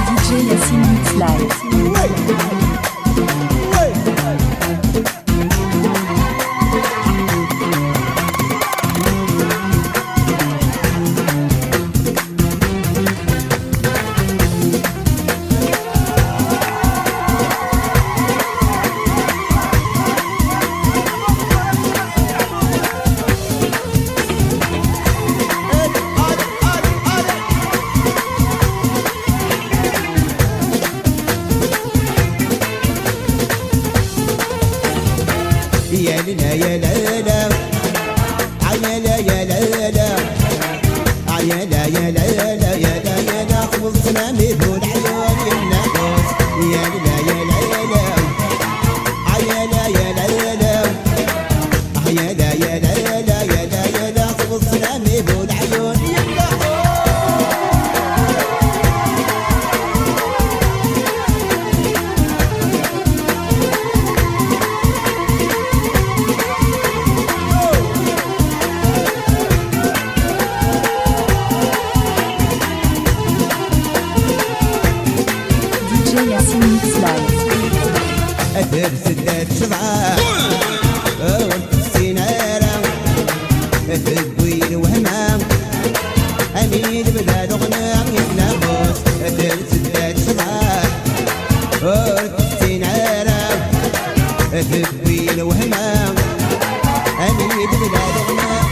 DJ Yassine Mix Live. يا لا يا لا لا يا لا يا لا لا يا لا يا لا لا يا لا يا لا خلصنا مثل عيون الناس يا لا يا لا لا يا لا يا لا لا يا لا يا لا لا يا لا يا لا خلصنا مثل عيون الناس Yassine Mix Live. أثر سدات شبعة والسينارة الدوير وهمام أمين بلاد غنام يتنافس أثر سدات شبعة والسينارة الدوير وهمام أمين بلاد غنام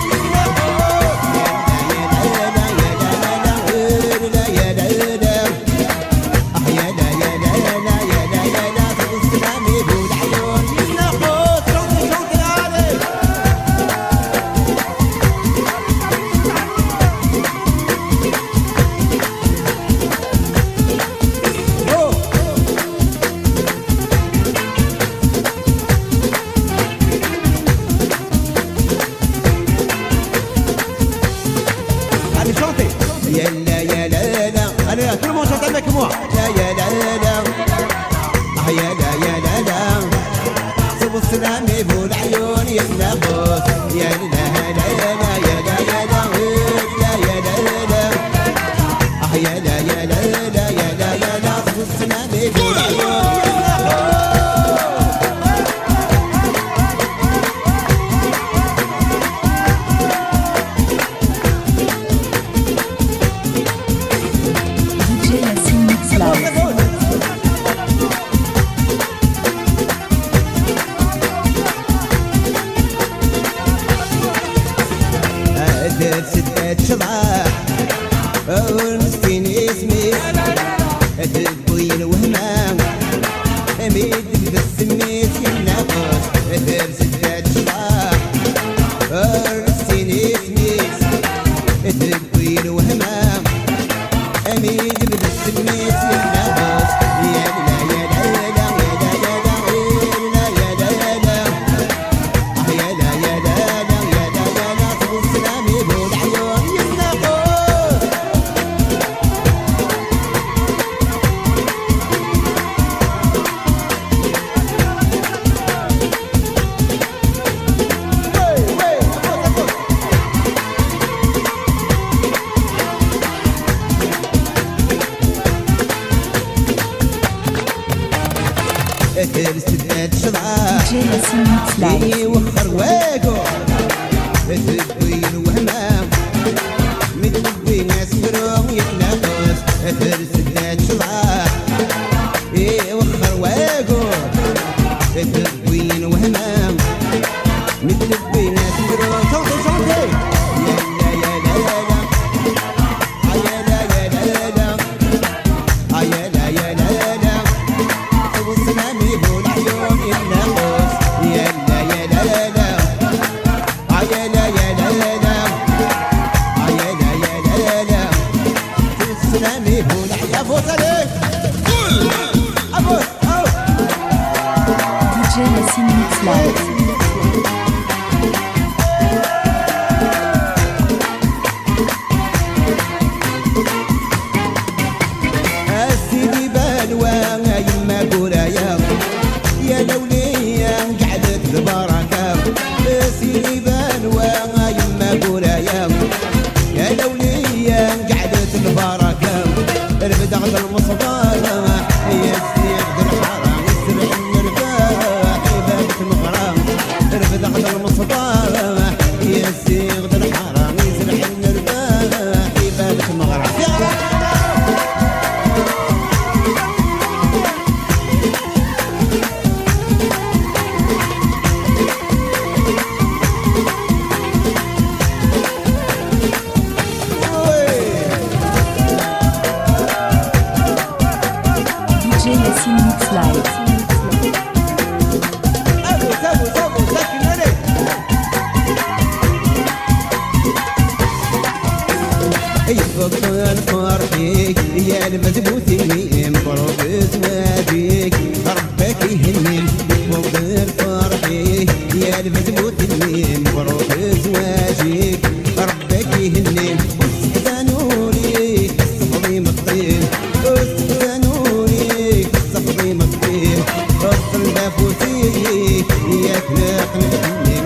يا لا يا لا لا انا كل ما شفت عندك مو لا يا لا لا يا لا يا لا لا صب السلام يبو العيون يتنافس يا لا لا لا يا لا يا لا لا يا لا لا يا لا يا لا لا يا لا يا لا صب السلام يبو العيون ستات شبعة والمسكين اسمي الطويل وهمام ميد بالسميت ينافس ستات شبعة والمسكين اسمي الطويل وهمام ميد بالسميت ينافس يا لا يا لا لا يا لا يا لا يا لا يا لا يا لا يا لا يا لا السلام يبو العيون يتنافس اثر سدات شبعة DJ Yassine Mix Live. وخر واقو الدوير وهمام متلبي ناس فروم يتنافس اثر سدات شبعة وخر واقو الدوير وهمام متلبي ناس فروم صوتي صوتي يا لا يا لا لا يا لا يا لا لا يا لا يا لا لا والسلام يبو العيون يتنافس يا لا يا لا لا يا لا يا لا لا يا لا يا لا لا السلام يبو العيون فوت عليك DJ Yassine Mix Live. السيدي بالوا يما قرايا يا لوليا قعدت البركه السيدي بالوا يما قرايا الحرام يزرع النرباح يبات مغرب DJ Yassine Mix Live. ابو سابو سابو ساكن عليك يفضل فرحيك يا المذبوتي مبروك زواجك ربك يهنيك يفضل فرحيك يا المذبوتي مبروك زواجك ربك يهنيك واستحزنوني الصفري مطين واستحزنوني الصفري مطين وصل لافوسيك يا كنقنقني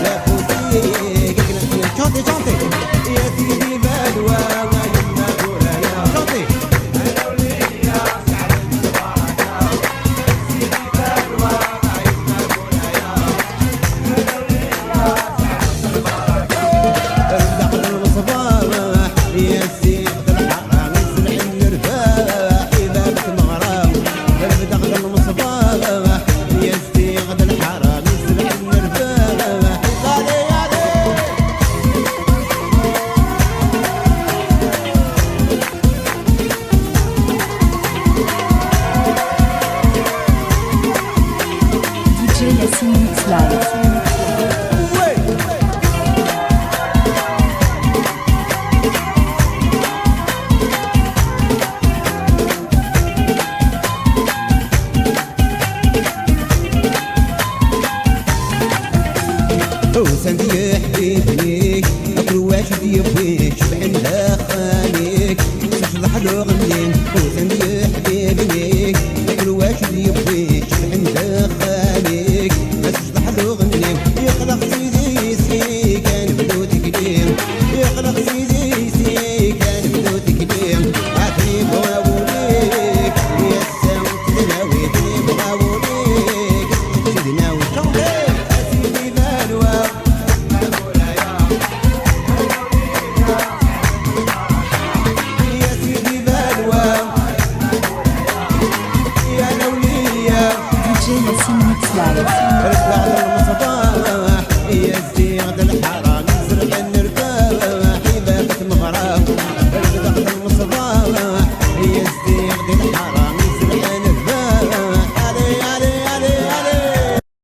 لافوسيك كنقنق شاطي شاطي يا سيدي بدوى DJ Yassine Mix Live. وسند يا حبيبي كل واحد يبغيك شبعن خانيك تشرح له غنيك وسند يا حبيبي كل واحد يبغيك شبعن خانيك ما تشرح له غنيك يخلق سيدي سي كان بدو تكليم يخلق سيدي سي كان بدو تكليم عطني بغاوليك يا الساوي تدناوي عطني بغاوليك تدناوي سيدي بالوا يا سيدي بالوا يا لولية DJ Yassine Mix Live. رفع المصباح يا الزيغ الحرام يزرع النرباح يبات مغرب رفع